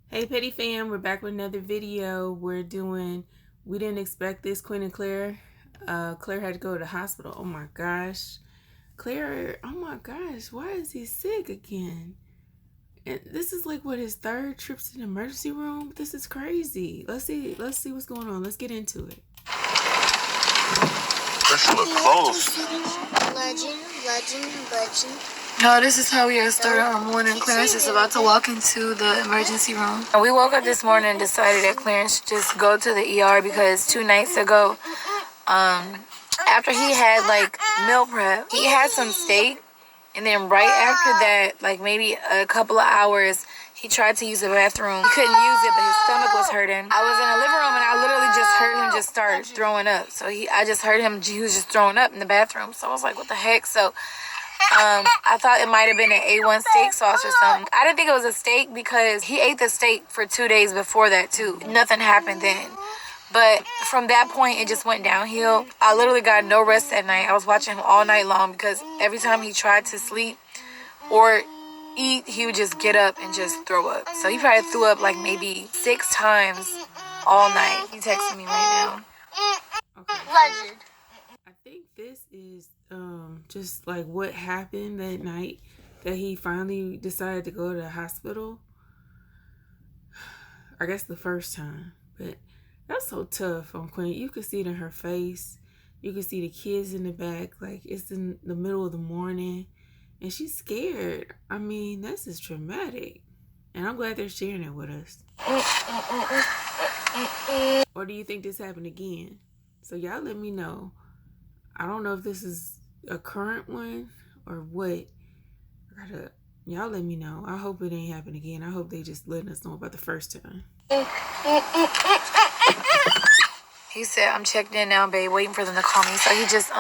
Hey Petty fam, we're back with another video. We didn't expect this, Queen and Claire. Claire had to go to the hospital. Oh my gosh. Claire, oh my gosh, why is he sick again? And this is like what, his third trip to the emergency room? This is crazy. Let's see what's going on. Let's get into it. Let's look close. Legend. No, this is how we are starting our morning. Clarence is about to walk into the emergency room. We woke up this morning and decided that Clarence should just go to the ER because 2 nights ago, after he had like meal prep, he had some steak, and then right after that, like maybe a couple of hours, he tried to use the bathroom. He couldn't use it, but his stomach was hurting. I was in the living room and I literally just heard him just start throwing up. So I just heard him, he was just throwing up in the bathroom. So I was like, what the heck? So I thought it might have been an A1 steak sauce or something. I didn't think it was a steak because he ate the steak for 2 days before that too. Nothing happened then. But from that point, it just went downhill. I literally got no rest that night. I was watching him all night long because every time he tried to sleep or eat, he would just get up and just throw up. So he probably threw up like maybe 6 times all night. He texted me right now. Okay. I think this is just like what happened that night that he finally decided to go to the hospital. I guess the first time, but that's so tough on Queen. You can see it in her face. You can see the kids in the back, like it's in the middle of the morning and she's scared. I mean, this is traumatic, and I'm glad they're sharing it with us. Or do you think this happened again? So y'all let me know. I don't know if this is a current one or what. Y'all let me know. I hope it ain't happen again. I hope they just letting us know about the first time. He said, I'm checked in now, babe, waiting for them to call me. So he just,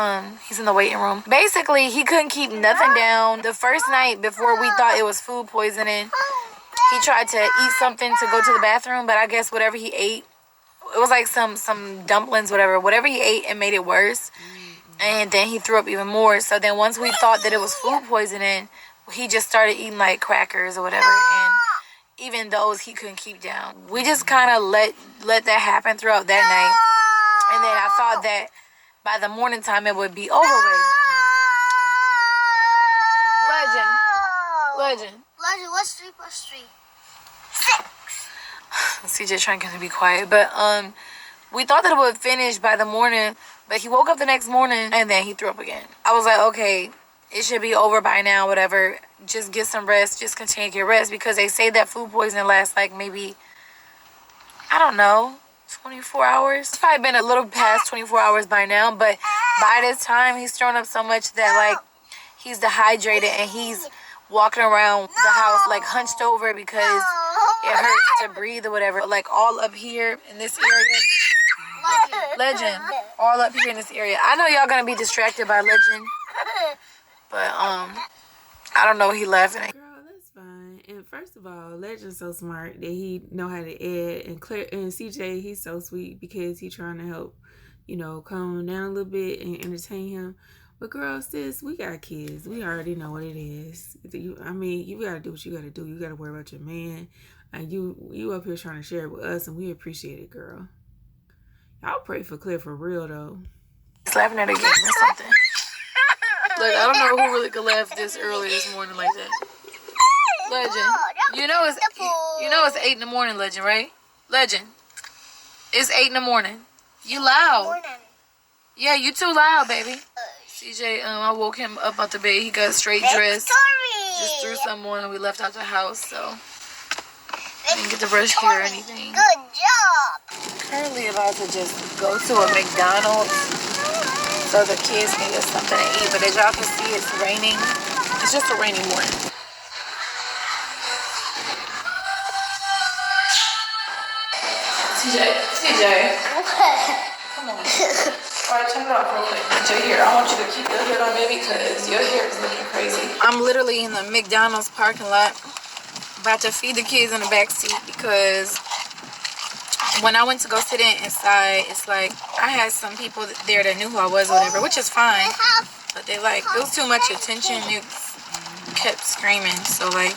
he's in the waiting room. Basically, he couldn't keep nothing down. The first night before we thought it was food poisoning, he tried to eat something to go to the bathroom, but I guess whatever he ate, it was like some dumplings, whatever he ate, it made it worse. And then he threw up even more. So then once we thought that it was food poisoning, he just started eating like crackers or whatever. And even those he couldn't keep down. We just kind of let that happen throughout that night. And then I thought that by the morning time it would be over with. Legend, what's 3 plus 3? 6. CJ trying to be quiet. But we thought that it would finish by the morning. But he woke up the next morning and then he threw up again. I was like, okay, it should be over by now, whatever. Just get some rest. Just continue to get rest. Because they say that food poisoning lasts like maybe, I don't know, 24 hours. It's probably been a little past 24 hours by now. But by this time, he's thrown up so much that like he's dehydrated and he's walking around the house like hunched over because it hurts to breathe or whatever. Like all up here in this area. Legend, all up here in this area. I know y'all gonna be distracted by Legend, but I don't know. He laughing. Girl, that's fine. And first of all, Legend's so smart that he know how to add. And Claire and CJ, he's so sweet because he's trying to help, calm him down a little bit and entertain him. But girl, sis, we got kids. We already know what it is. You gotta do what you gotta do. You gotta worry about your man, and you up here trying to share it with us, and we appreciate it, girl. I'll pray for Claire for real though. He's laughing at a game or something. Look, I don't know who really could laugh this early this morning like that. Legend, you know it's 8 in the morning, Legend, right? Legend, it's 8 in the morning. You loud. Yeah, you too loud, baby. CJ, I woke him up out the bed. He got straight dressed. Just threw something on and we left out the house, so didn't get to brush hair or anything. Good job. Currently about to just go to a McDonald's so the kids can get something to eat. But as y'all can see, it's raining. It's just a rainy morning. CJ. Come on. Alright, turn it off real quick. Put your hair. I want you to keep your hood on, baby, because your hair is looking crazy. I'm literally in the McDonald's parking lot, about to feed the kids in the back seat because when I went to go sit inside, it's like I had some people there that knew who I was or whatever, which is fine. But they like, it was too much attention. It kept screaming. So like,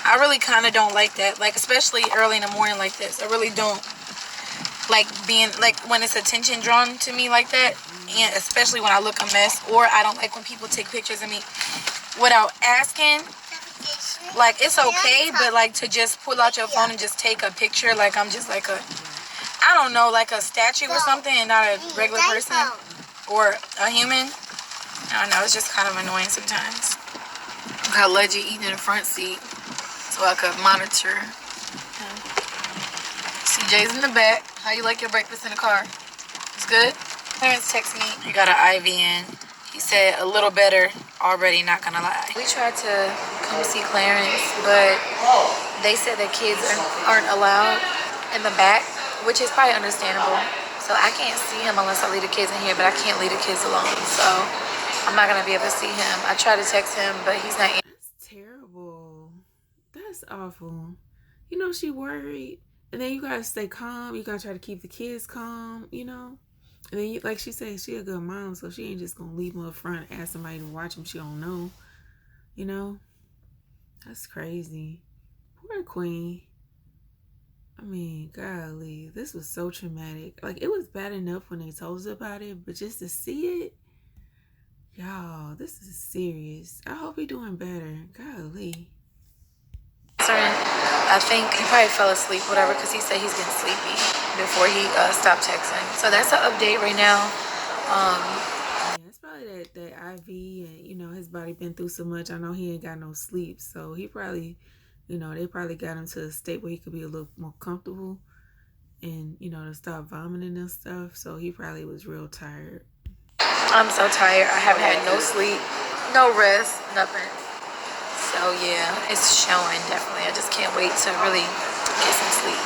I really kind of don't like that. Like, especially early in the morning like this. I really don't like being, like, when it's attention drawn to me like that. And especially when I look a mess. Or I don't like when people take pictures of me without asking. Like, it's okay, but like to just pull out your phone and just take a picture, like I'm just like a, I don't know, like a statue or something and not a regular person or a human. I don't know, it's just kind of annoying sometimes. I got Leggy eating in the front seat so I could monitor him. CJ's in the back. How you like your breakfast in the car? It's good? Clarence texted me. He got an IV in. He said a little better already, not gonna lie. We tried to come see Clarence, but they said that kids aren't allowed in the back, which is probably understandable. So I can't see him unless I leave the kids in here, but I can't leave the kids alone. So I'm not gonna be able to see him. I tried to text him, but he's not in. That's terrible. That's awful. You know, she worried. And then you gotta stay calm. You gotta try to keep the kids calm, you know? And then, like she said, she a good mom, so she ain't just gonna leave him up front and ask somebody to watch him she don't know. You know? That's crazy. Poor Queen. I mean, golly, this was so traumatic. Like, it was bad enough when they told us about it, but just to see it, y'all, this is serious. I hope he doing better. Golly. I think he probably fell asleep, whatever, because he said he's getting sleepy before he stopped texting. So that's an update right now. Yeah, it's probably that IV, and you know, his body been through so much. I know he ain't got no sleep, so he probably, you know, they probably got him to a state where he could be a little more comfortable, and you know, to stop vomiting and stuff. So he probably was real tired. I'm so tired. I haven't had no sleep, no rest, nothing. So yeah, it's showing definitely. I just can't wait to really get some sleep.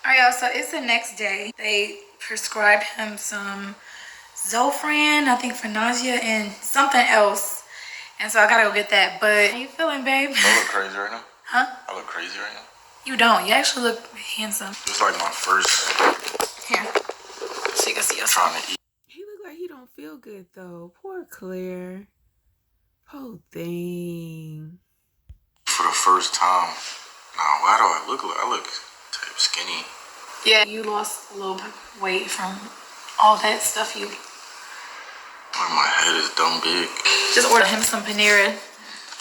All right, y'all, so it's the next day. They prescribed him some Zofran, I think for nausea, and something else. And so I gotta go get that. But how you feeling, babe? I look crazy right now? Huh? I look crazy right now? You don't. You actually look handsome. It's like my first... Here. So you can see us trying to eat. He look like he don't feel good though. Poor Claire. Poor thing. For the first time. Now, why do I look like... I look type skinny. Yeah, you lost a little weight from all that stuff you... Like my head is dumb big. Just order him some Panera.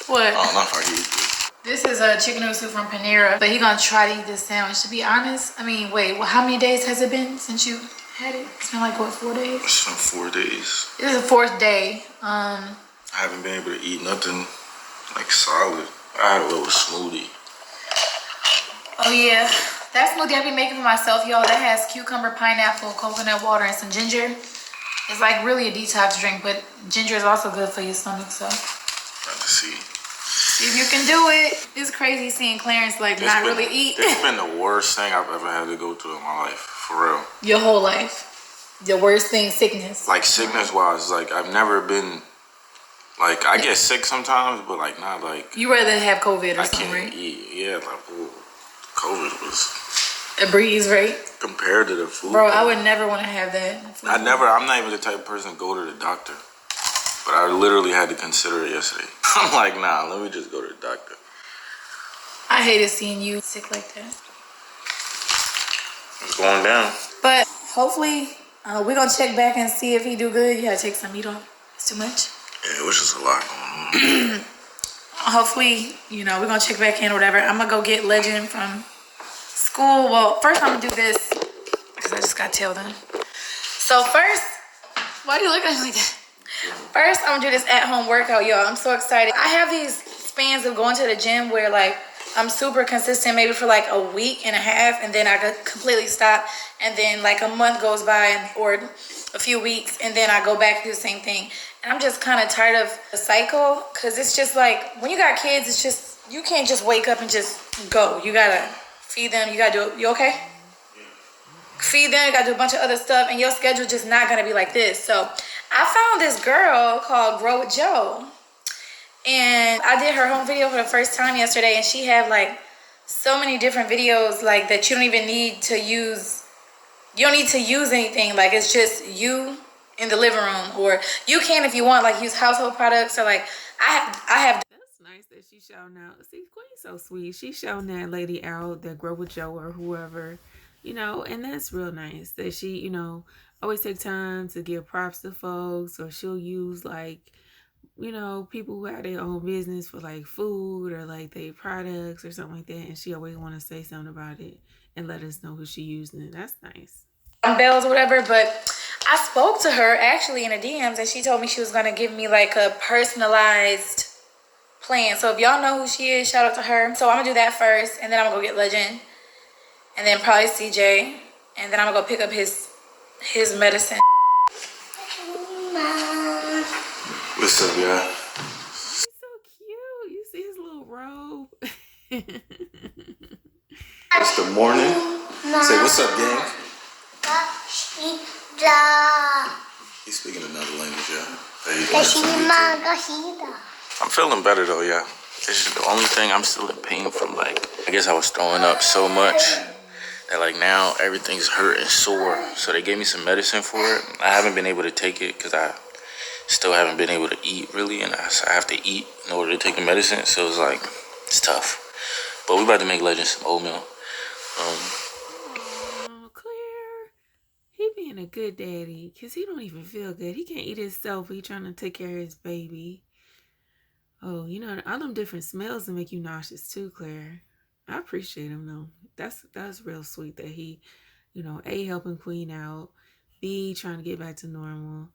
What? I don't know if I can eat this. This is a chicken noodle soup from Panera, but he gonna try to eat this sandwich. To be honest, I mean, wait, well, how many days has it been since you had it? It's been like, what, 4 days? It's been 4 days. This is the 4th day. I haven't been able to eat nothing like solid. I had a little smoothie. Oh yeah, that smoothie I be making for myself, y'all, that has cucumber, pineapple, coconut water, and some ginger. It's like really a detox drink, but ginger is also good for your stomach, so. Got to see. If you can do it. It's crazy seeing Clarence like not really eat. It's been the worst thing I've ever had to go through in my life, for real. Your whole life. The worst thing, sickness. Like sickness wise, like I've never been, like I get sick sometimes, but like not like. You rather have COVID or I something, can't right? eat. Yeah, like ooh, COVID was A breeze, right? compared to the food. Bro, I would never want to have that. I'm not even the type of person to go to the doctor. But I literally had to consider it yesterday. I'm like, nah, let me just go to the doctor. I hated seeing you sick like that. It's going down. But hopefully, we're going to check back and see if he do good. You got to take some meat off. It's too much. Yeah, it was just a lot going on. Hopefully, you know, we're going to check back in or whatever. I'm going to go get Legend from school. Well, first I'm going to do this because I just got to tell them. So first, why are you looking at me like that? First, I'm gonna do this at-home workout, y'all. I'm so excited. I have these spans of going to the gym where, like, I'm super consistent, maybe for like a week and a half, and then I could completely stop, and then like a month goes by, or a few weeks, and then I go back and do the same thing. And I'm just kind of tired of the cycle, because it's just like, when you got kids, it's just, you can't just wake up and just go. You gotta feed them, you gotta do it. You okay? Feed them, you gotta do a bunch of other stuff, and your schedule just not gonna be like this. So I found this girl called Grow with Joe, and I did her home video for the first time yesterday, and she had like so many different videos like that you don't even need to use. You don't need to use anything. Like, it's just you in the living room, or you can, if you want, like use household products, or like I have. That's nice that she shouting out. See, Queen's so sweet. She shouting that lady out that grow with Joe or whoever, you know, and that's real nice that she, you know, always take time to give props to folks, or she'll use like, you know, people who have their own business for like food or like their products or something like that, and she always want to say something about it and let us know who she using it. That's nice. Bells or whatever, but I spoke to her actually in the DMs and she told me she was gonna give me like a personalized plan. So if y'all know who she is, shout out to her. So I'm gonna do that first, and then I'm gonna go get Legend, and then probably CJ, and then I'm gonna go pick up his medicine. What's up, y'all? He's so cute. You see his little robe. It's the morning. Say what's up, gang. He's speaking another language, yeah. I'm feeling better though, yeah. It's just the only thing I'm still in pain from. Like, I guess I was throwing up so much that like now everything's hurt and sore. So they gave me some medicine for it. I haven't been able to take it because I still haven't been able to eat really, and I have to eat in order to take the medicine. So it's like, it's tough. But we about to make Legend some oatmeal. Oh, Claire, he being a good daddy because he don't even feel good. He can't eat himself. He trying to take care of his baby. Oh, you know, all them different smells that make you nauseous too, Claire. I appreciate him though. That's real sweet that he, you know, A, helping Queen out, B, trying to get back to normal,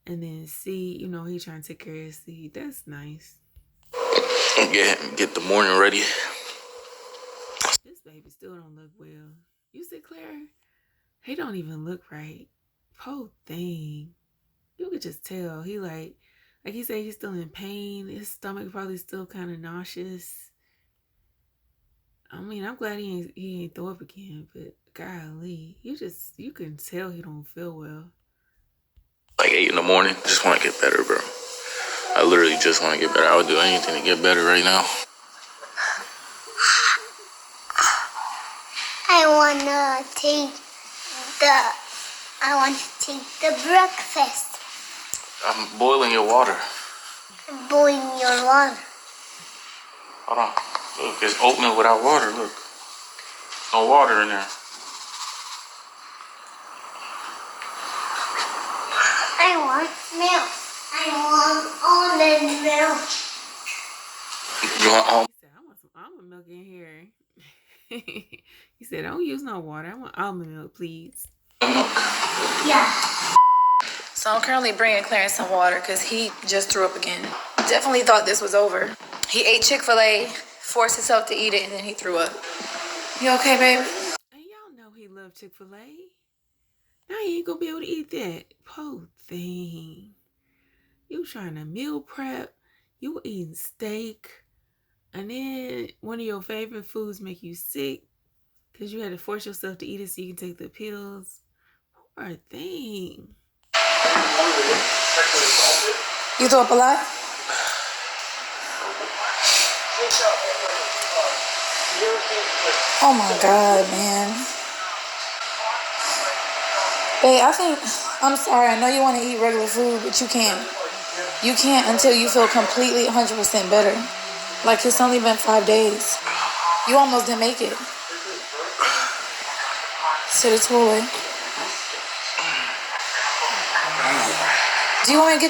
and then C, you know, he trying to take care of his seed. That's nice. Get the morning ready. This baby still don't look well. You see, Claire? He don't even look right. Poor thing. You could just tell. He like he said he's still in pain. His stomach probably still kind of nauseous. I mean, I'm glad he ain't throw up again, but golly, you can tell he don't feel well. Like 8 in the morning. Just want to get better, bro. I literally just want to get better. I would do anything to get better right now. I want to take the breakfast. I'm boiling your water. Boiling your water. Hold on. Look, there's oatmeal without water. Look. No water in there. I want milk. I want almond milk. You want almond? He said, I want some almond milk in here. He said, don't use no water. I want almond milk, please. Yeah. So I'm currently bringing Clarence some water because he just threw up again. Definitely thought this was over. He ate Chick-fil-A, forced himself to eat it, and then he threw up. You okay, babe? And y'all know he loved Chick-fil-A. Now he ain't gonna be able to eat that. Poor thing. You trying to meal prep. You eating steak. And then one of your favorite foods make you sick because you had to force yourself to eat it so you can take the pills. Poor thing. You threw up a lot? Oh my God, man. Babe, I'm sorry. I know you want to eat regular food, but you can't. You can't until you feel completely 100% better. Like, it's only been 5 days. You almost didn't make it. To the toilet. Do you want me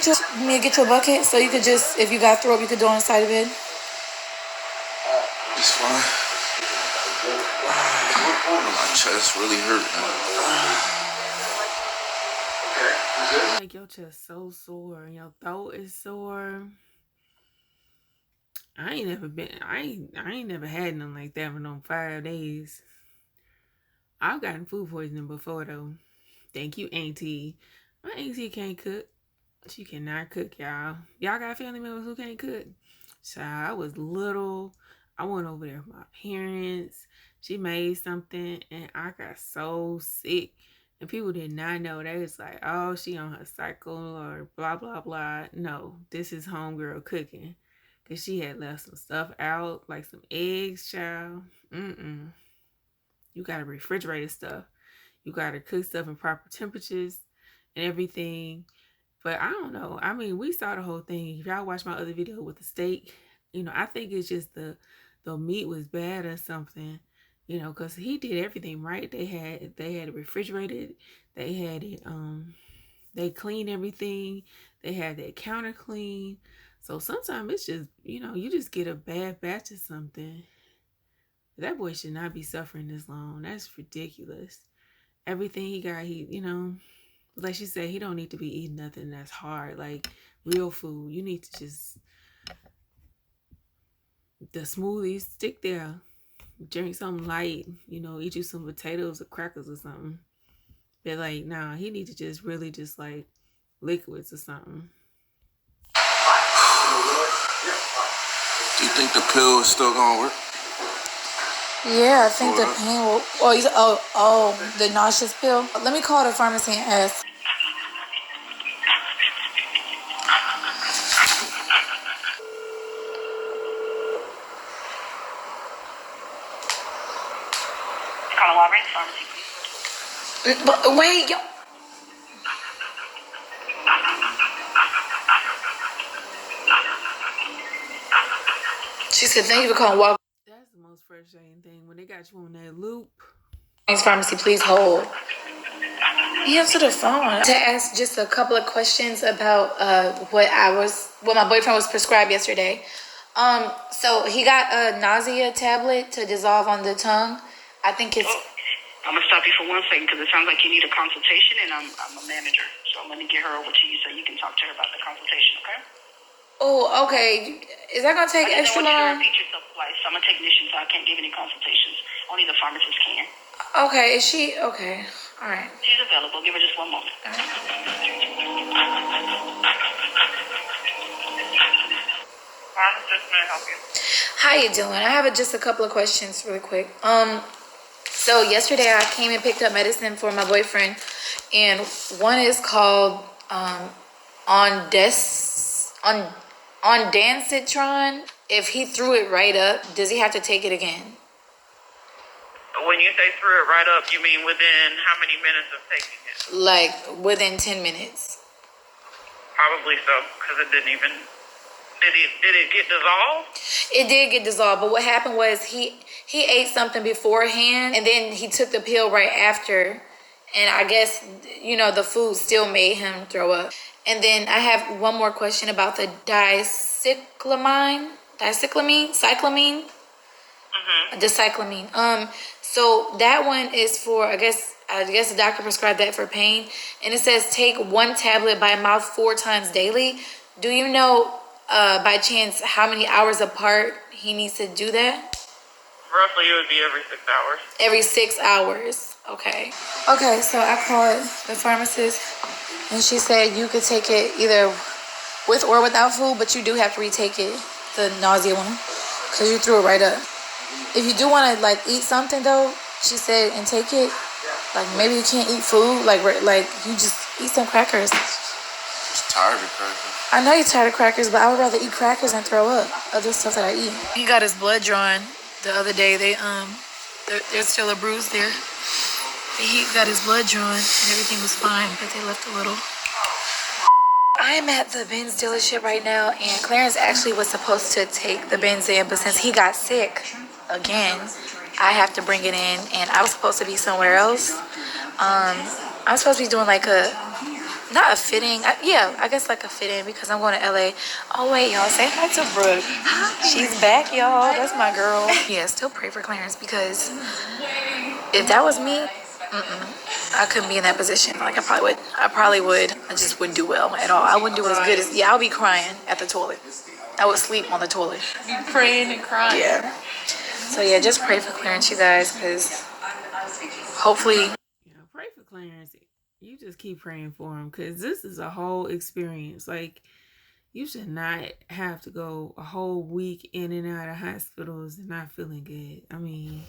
to get you a bucket so you could just, if you got throw up, you could do it on the side of the bed? It's fine. My chest really hurt, man. Like your chest so sore and your throat is sore. I ain't never had nothing like that for no 5 days. I've gotten food poisoning before though. Thank you, Auntie. My auntie can't cook. She cannot cook, y'all. Y'all got family members who can't cook? So I was little. I went over there with my parents. She made something and I got so sick. And people did not know. They was like, oh, she on her cycle or blah, blah, blah. No, this is homegirl cooking. Because she had left some stuff out, like some eggs, child. You got to refrigerate stuff. You got to cook stuff in proper temperatures and everything. But I don't know. I mean, we saw the whole thing. If y'all watch my other video with the steak, I think it's just the meat was bad or something. Because he did everything right. They had it refrigerated. They had it. They cleaned everything. They had their counter clean. So sometimes it's just you just get a bad batch of something. That boy should not be suffering this long. That's ridiculous. Everything he got, like she said, he don't need to be eating nothing that's hard, like real food. You need to just the smoothies, stick there, drink something light, eat you some potatoes or crackers or something. But like, nah, he need to just really just like liquids or something. Do you think the pill is still gonna work? Yeah, I think the pain will. The nauseous pill. Let me call the pharmacy and ask. But wait, yo. She said, "Thank you for calling Walgreens That's the most frustrating thing when they got you on that loop. Pharmacy. Please hold." Answer the phone to ask just a couple of questions about what my boyfriend was prescribed yesterday. So he got a nausea tablet to dissolve on the tongue. I think it's. I'm gonna stop you for 1 second because it sounds like you need a consultation, and I'm a manager, so I'm gonna get her over to you so you can talk to her about the consultation. Okay? Oh, okay. Is that gonna take extra I don't want you to long? repeat yourself twice. I'm a technician, so I can't give any consultations. Only the pharmacist can. Okay, is she okay? All right. She's available. Give her just 1 moment. Pharmacist, may I help you? How you doing? I have just a couple of questions really quick. So yesterday I came and picked up medicine for my boyfriend, and one is called ondansetron. If he threw it right up, does he have to take it again? When you say threw it right up, you mean within how many minutes of taking it? Like within 10 minutes. Probably so, because it didn't even. Did it get dissolved? It did get dissolved, but what happened was he ate something beforehand, and then he took the pill right after, and I guess the food still made him throw up. And then I have one more question about the cyclamine. So that one is for, I guess the doctor prescribed that for pain, and it says take 1 tablet by mouth 4 times daily. Do you know by chance how many hours apart he needs to do that? Roughly, it would be every 6 hours. Every 6 hours. Okay. Okay, so I called the pharmacist, and she said you could take it either with or without food, but you do have to retake it, the nausea one, because you threw it right up. If you do want to eat something though, she said, and take it, maybe you can't eat food, you just eat some crackers. I'm tired of crackers. I know you're tired of crackers, but I would rather eat crackers than throw up other stuff that I eat. He got his blood drawn the other day. There's still a bruise there. He got his blood drawn and everything was fine, but they left a little. I am at the Benz dealership right now, and Clarence actually was supposed to take the Benz in, but since he got sick again, I have to bring it in, and I was supposed to be somewhere else. I was supposed to be doing not a fitting. I guess a fit-in because I'm going to LA. Oh, wait, y'all. Say hi to Brooke. She's back, y'all. That's my girl. Yeah, still pray for Clarence because if that was me, I couldn't be in that position. I probably would. I just wouldn't do well at all. I wouldn't do it as good as... Yeah, I'll be crying at the toilet. I would sleep on the toilet. Be praying and crying. Yeah. So, yeah, just pray for Clarence, you guys, because hopefully... Pray for Clarence. You just keep praying for him because this is a whole experience. You should not have to go a whole week in and out of hospitals and not feeling good. I mean,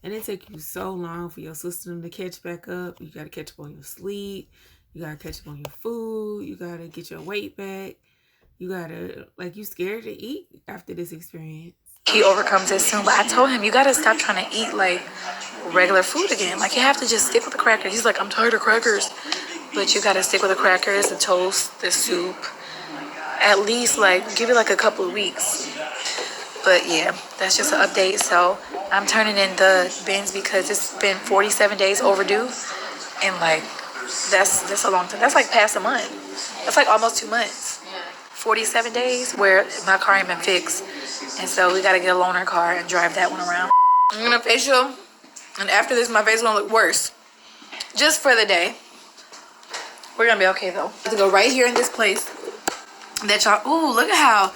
and it take you so long for your system to catch back up. You got to catch up on your sleep. You got to catch up on your food. You got to get your weight back. You got to, you scared to eat after this experience. He overcomes it soon, but I told him, you got to stop trying to eat, regular food again. You have to just stick with the crackers. He's like, I'm tired of crackers. But you got to stick with the crackers, the toast, the soup. At least, give it, a couple of weeks. But yeah, that's just an update. So I'm turning in the bins because it's been 47 days overdue, and like that's a long time. That's like past a month. That's like almost 2 months. 47 days where my car ain't been fixed, and so we gotta get a loaner car and drive that one around. I'm gonna facial, and after this my face gonna look worse, just for the day. We're gonna be okay though. To go right here in this place that y'all. Ooh, look at how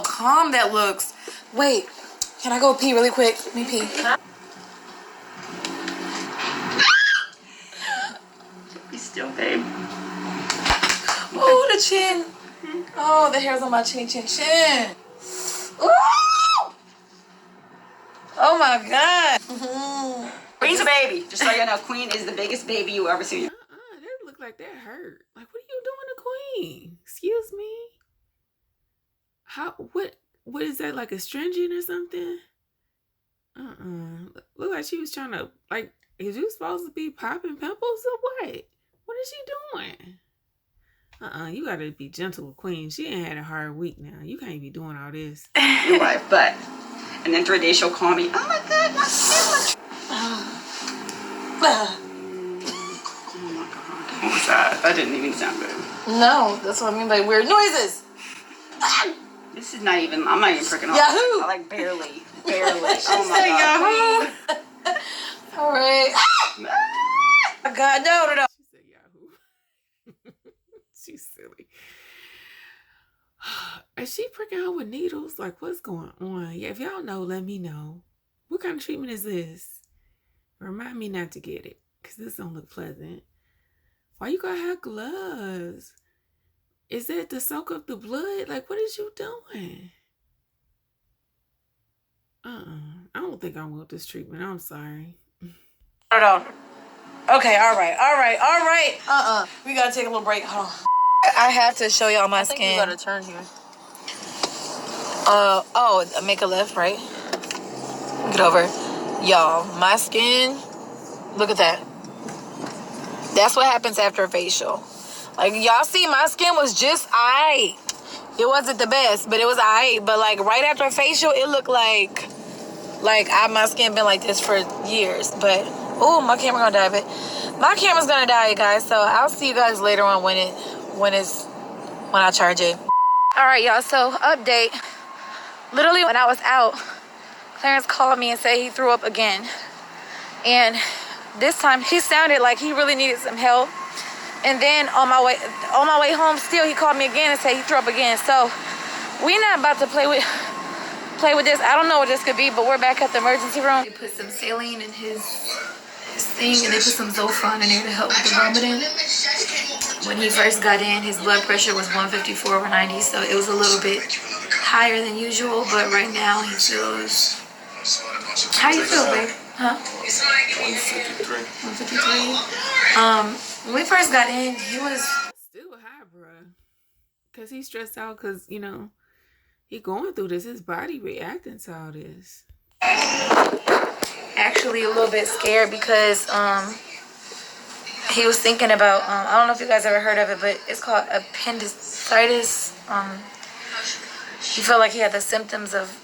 calm that looks. Wait, can I go pee really quick? Let me pee. Be still, babe. Ooh, the chin. Oh, the hairs on my chin. Ooh! Oh my God. Queen's a baby. Just so you know, Queen is the biggest baby you ever see. That look like that hurt. Like, what are you doing to Queen? Excuse me. How? What is that? Like astringent or something? Look like she was trying to, like, is you supposed to be popping pimples or what? What is she doing? You gotta be gentle with Queen. She ain't had a hard week now. You can't be doing all this. Your wife, but and then 3 days she'll call me. Oh my God, my skin. Oh my God. What was that? That didn't even sound good. No, that's what I mean by weird noises. This is not even. I'm not even freaking off. Yahoo! I like barely. Oh my God. Yahoo! All right. Oh God, no. She said Yahoo. She's silly. Is she pricking her with needles? Like, what's going on? Yeah, if y'all know, let me know. What kind of treatment is this? Remind me not to get it, because this don't look pleasant. Why you gotta have gloves? Is that to soak up the blood? Like, what is you doing? I don't think I want this treatment. I'm sorry. No. Okay, all right. We gotta take a little break. Hold on. I have to show y'all my skin. You gotta turn here. Make a left, right? Get over. Y'all, my skin, look at that. That's what happens after a facial. Like, y'all see, my skin was just aight. It wasn't the best, but it was aight. But like right after a facial, it looked like my skin been like this for years. But oh, my camera gonna die. But my camera's gonna die, you guys. So I'll see you guys later on when I charge it. All right, y'all. So update. Literally, when I was out, Clarence called me and said he threw up again. And this time he sounded like he really needed some help. And then on my way home, still he called me again and said he threw up again. So we not about to play with this. I don't know what this could be, but we're back at the emergency room. They put some saline in his thing, and they put some Zofran in there to help with the vomiting. When he first got in, his blood pressure was 154/90, so it was a little bit higher than usual. But right now he feels. How you feel, babe? Huh? 153. When we first got in, he was still high, bruh. Because he's stressed out because, you know, he going through this. His body reacting to all this. Actually a little bit scared because he was thinking about, I don't know if you guys ever heard of it, but it's called appendicitis. He felt like he had the symptoms of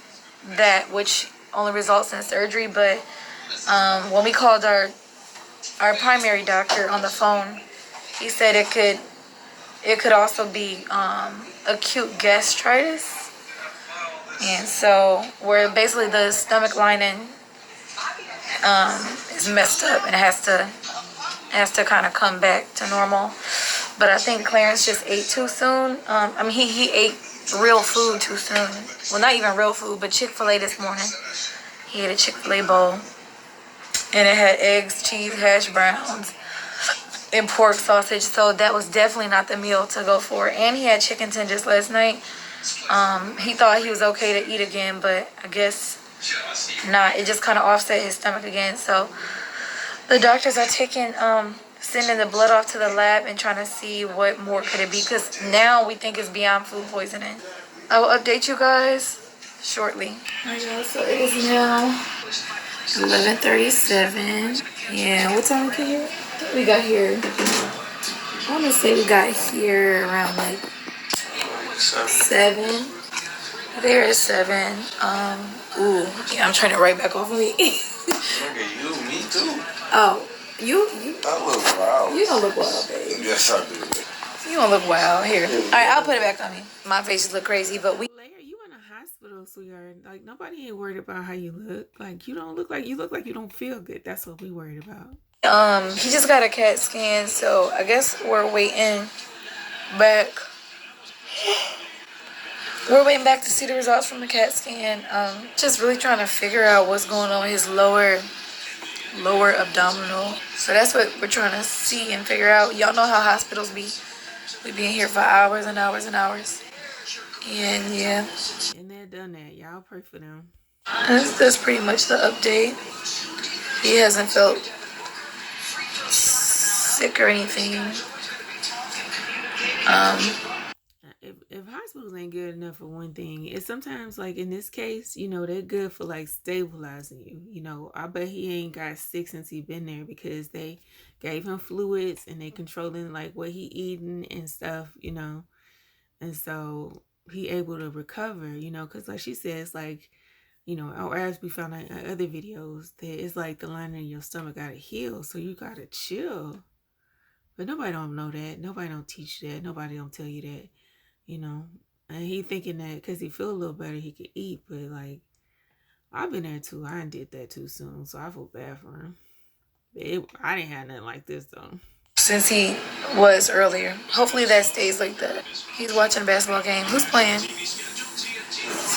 that, which only results in surgery. But when we called our primary doctor on the phone, he said it could also be acute gastritis. And so where basically the stomach lining is messed up and it has to kind of come back to normal. But I think Clarence just ate too soon. I mean, he ate real food too soon. Well, not even real food, but Chick-fil-A this morning. He ate a Chick-fil-A bowl. And it had eggs, cheese, hash browns, and pork sausage. So that was definitely not the meal to go for. And he had chicken tenders last night. He thought he was okay to eat again, but I guess not. It just kind of offset his stomach again. So the doctors are sending the blood off to the lab and trying to see what more could it be, because now we think it's beyond food poisoning. I will update you guys shortly. Alright, y'all, so it is now 11:37. Yeah, what time we get here? I think we got here. I want to say we got here around like 7. There is 7. Ooh, yeah, I'm turning right back off of me. Look at you, me too. Oh, you I look wild. you don't look wild, babe. Yes, I do. You don't look wild. Here. All right, I'll put it back on me. My face just look crazy, but we. Claire, you in a hospital, sweetheart. Like nobody ain't worried about how you look. Like you don't look like you don't feel good. That's what we worried about. He just got a CAT scan, so I guess we're waiting back. We're waiting back to see the results from the CAT scan. Just really trying to figure out what's going on with his lower abdominal. So that's what we're trying to see and figure out. Y'all know how hospitals be. We be in here for hours and hours and hours. And yeah. And they're done that. Y'all pray for them. That's pretty much the update. He hasn't felt sick or anything. If hospitals ain't good enough for one thing, it's sometimes like in this case, you know, they're good for like stabilizing you. You know, I bet he ain't got sick since he been there because they gave him fluids and they controlling like what he eating and stuff, you know. And so he able to recover, you know, because like she says, like, you know, or as we found out in other videos, that it's like the lining in your stomach gotta heal, so you gotta chill. But nobody don't know that. Nobody don't teach you that. Nobody don't tell you that, you know. And he thinking that because he feel a little better, he could eat. But like, I've been there too. I did that too soon, so I feel bad for him. I didn't have nothing like this though. Since he was earlier. Hopefully that stays like that. He's watching a basketball game. Who's playing?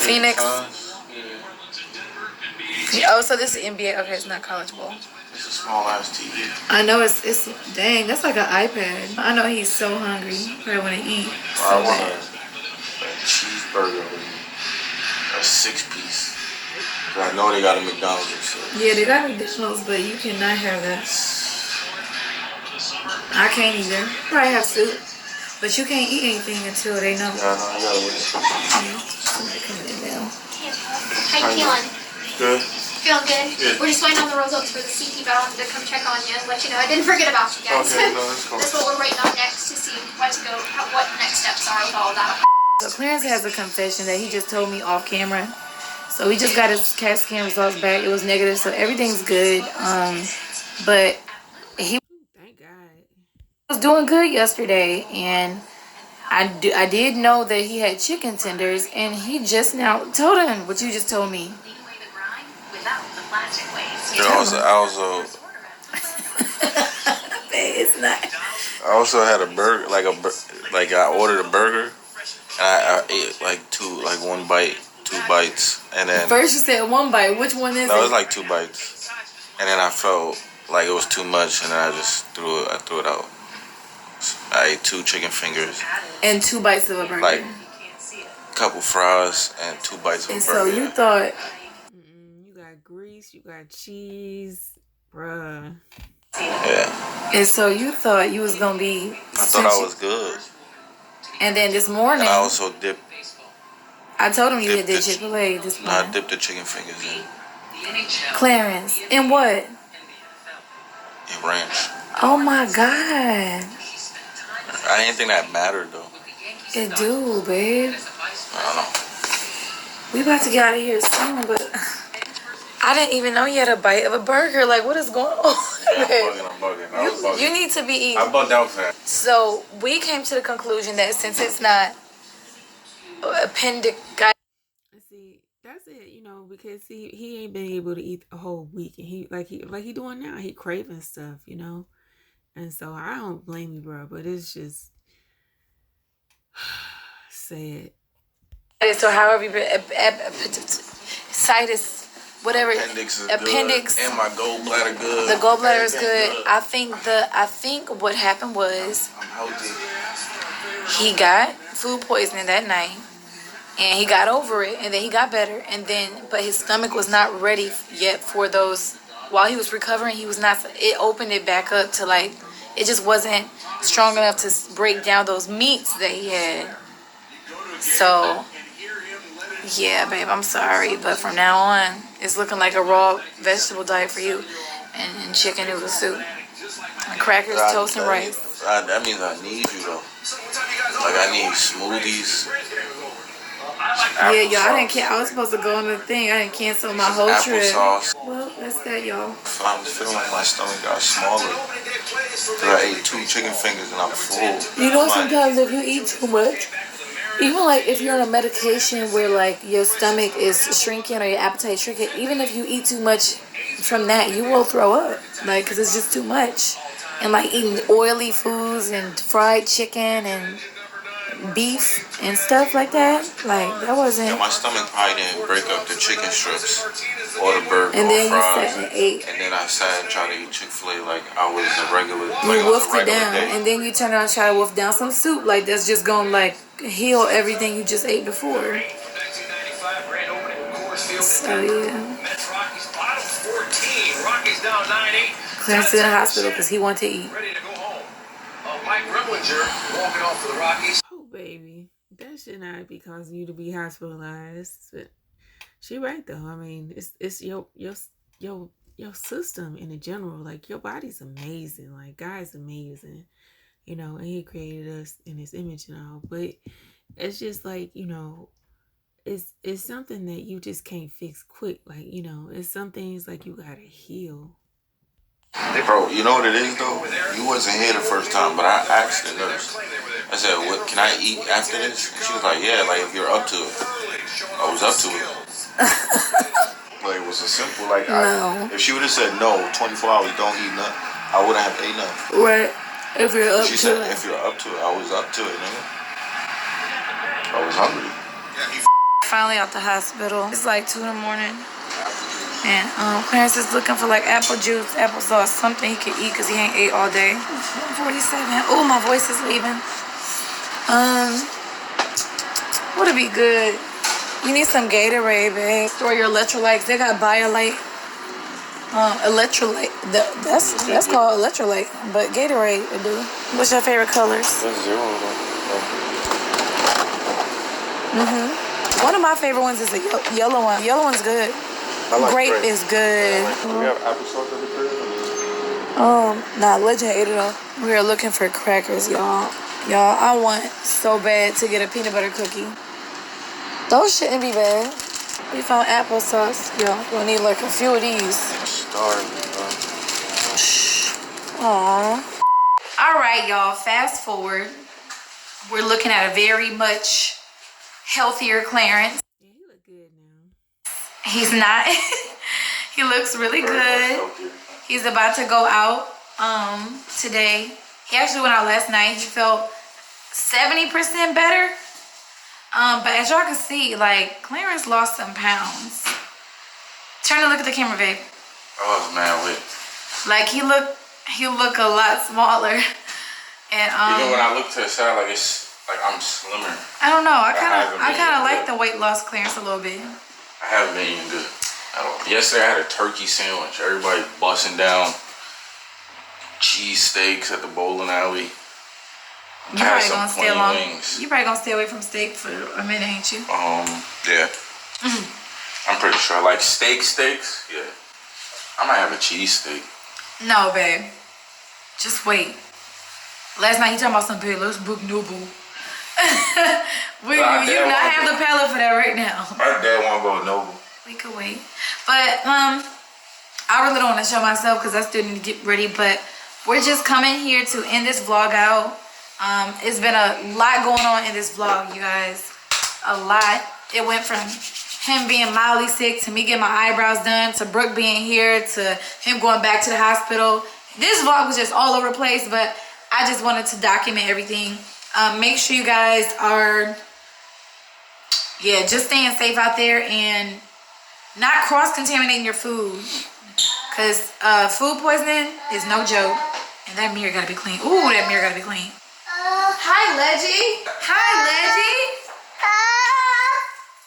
Phoenix. Oh, so this is NBA. Okay, it's not college ball. It's a small ass TV. I know it's dang, that's like an iPad. I know he's so hungry. Probably want to eat. I want a cheeseburger, a 6-piece. I know they got a McDonald's and shit. Yeah, they got McDonald's, but you cannot have that. I can't either. Probably have soup, but you can't eat anything until they know. Yeah, I know. I gotta wait. Somebody coming in now. How you feeling? Good. Feeling good? Yeah. We're just waiting on the results for the CT, but I wanted to come check on you and let you know I didn't forget about you guys. Okay, no, that's cool. That's what we're waiting on next to see what next steps are with all that. So Clarence has a confession that he just told me off camera. So he just got his CAT scan results back. It was negative, so everything's good. But he Thank God. was doing good yesterday, and I did know that he had chicken tenders, and he just now told him what you just told me. It's not. I also had a burger, like I ordered a burger, and I ate like one bite, 2 bites, and then First you said 1 bite. Which one is no, it it? was like 2 bites, and then I felt like it was too much, and then I just threw it out. I ate 2 chicken fingers, And 2 bites of a burger. like a couple fries, and 2 bites of And a so burger. you thought, You got grease, you got cheese, bruh. Yeah, and so you thought you was gonna be. I thought I was good, And then this morning, and I also dipped. I told him you dipped did the- Chick-fil-A this No, I morning. dipped the chicken fingers in Clarence, and what? ranch. Oh my God, I didn't think that mattered though. it do, babe. I don't know. We about to get out of here soon, but I didn't even know you had a bite of a burger. Like, what is going on? I'm bugging. I was bugging. You need to be eating. I bugged out for that. So we came to the conclusion that since it's not appendicitis. See, that's it, you know, because he ain't been able to eat a whole week, and he doing now. He craving stuff, you know, and so I don't blame you, bro. But it's just sad. So however, situs, whatever. Appendix is Appendix. good, and my gallbladder good. The gallbladder is Everything good. I think what happened was I'm healthy. he got food poisoning that night, and he got over it, and then he got better, and then but his stomach was not ready yet for those. While he was recovering, he was not. It opened it back up to like it just wasn't strong enough to break down those meats that he had. So yeah, babe, I'm sorry, but from now on, it's looking like a raw vegetable diet for you, and chicken noodle soup, and crackers, toast, and rice. That means I need you though. Like I need smoothies, Yeah, y'all, I didn't I was supposed to go on the thing. I didn't cancel my whole trip. Applesauce. Well, that's that, y'all. I'm feeling like my stomach got smaller. I ate 2 chicken fingers and I'm full. You know, sometimes if you eat too much, even like if you're on a medication where like your stomach is shrinking or your appetite is shrinking, even if you eat too much from that, you will throw up. Like, because it's just too much. And like eating oily foods and fried chicken and beef and stuff like that, like that wasn't. Yeah, my stomach probably didn't break up the chicken strips or the burger and or then fries. You sat and ate. And then I sat and tried to eat Chick-fil-A like I was a regular. You wolfed it down, and then you turn around and try to wolf down some soup. Like that's just gonna like heal everything you just ate before. So yeah. Clarence is in the hospital because he wanted to eat. Oh, baby. That should not be causing you to be hospitalized. But she right, though. I mean, it's your system in general. Like, your body's amazing. Like, God's amazing. You know, and he created us in his image and all. But it's just like, you know, it's something that you just can't fix quick. Like, you know, it's some things like you gotta heal. Bro, you know what it is though? You wasn't here the first time, but I asked the nurse. I said, "What can I eat after this?" And she was like, "Yeah, like if you're up to it." I was up to it. But it was a simple like. No. If she would have said no, 24 hours, don't eat nothing, I wouldn't have ate nothing. Right. If you're up she to said, it. "If you're up to it," I was up to it, nigga. I was hungry. Finally out the hospital. It's like 2 in the morning. And Clarence is looking for like apple juice, applesauce, something he could eat because he ain't ate all day. 1:47. Oh, my voice is leaving. Would be good? You need some Gatorade, babe. Store your electrolytes. They got BioLite. Electrolyte. That's called electrolyte. But Gatorade would do. What's your favorite colors? That's 0 though. One of my favorite ones is the yellow one. Yellow one's good. Like grape is good. Do we have applesauce in the crib? Nah, Legend ate it all. We're looking for crackers, y'all. Y'all, I want so bad to get a peanut butter cookie. Those shouldn't be bad. We found applesauce. Y'all, we'll need like a few of these. Starving, bro. Aww. All right, y'all, fast forward. We're looking at a very much healthier Clarence. Yeah, he look good now. He's not. He looks really good. He's about to go out today. He actually went out last night. He felt 70% better. But as y'all can see, like, Clarence lost some pounds. Turn and look at the camera, babe. Oh man, wait. Like he look a lot smaller. And even when I look to the side, like it's like I'm slimmer. I don't know. I kind of like the weight loss Clarence a little bit. I haven't been eating good at all. Yesterday I had a turkey sandwich. Everybody busting down cheese steaks at the bowling alley. You probably gonna stay along. Wings. You probably gonna stay away from steak for a minute, ain't you? Yeah. I'm pretty sure. Like steaks. Yeah. I might have a cheese steak. No, babe. Just wait. Last night he talking about some big. Let's book Nobu. You do not have the palate for that right now. My dad wanna go with Nobu. We could wait. But I really don't want to show myself because I still need to get ready. But we're just coming here to end this vlog out. It's been a lot going on in this vlog, you guys. A lot. It went from him being mildly sick to me getting my eyebrows done to Brooke being here to him going back to the hospital. This vlog was just all over the place, but I just wanted to document everything. Make sure you guys are, just staying safe out there and not cross-contaminating your food. Because food poisoning is no joke. And that mirror gotta be clean. Ooh, that mirror gotta be clean. Hi, Leggy. Hi, Leggy.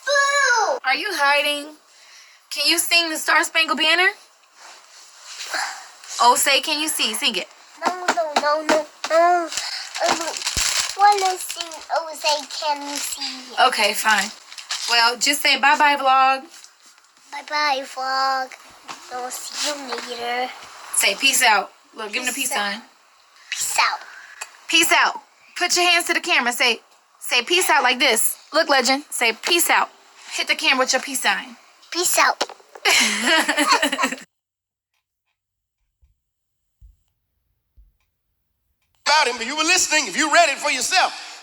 Boo! Are you hiding? Can you sing the Star Spangled Banner? Oh, say, can you see? Sing it. No. Wanna sing? Oh, say, can you see? Okay, fine. Well, just say bye-bye, vlog. Bye-bye, vlog. I'll see you later. Say peace out. Look, give him the peace sign. Peace out. Peace out. Put your hands to the camera. Say peace out like this. Look, Legend. Say peace out. Hit the camera with your peace sign. Peace out. About him, but you were listening. If you read it for yourself.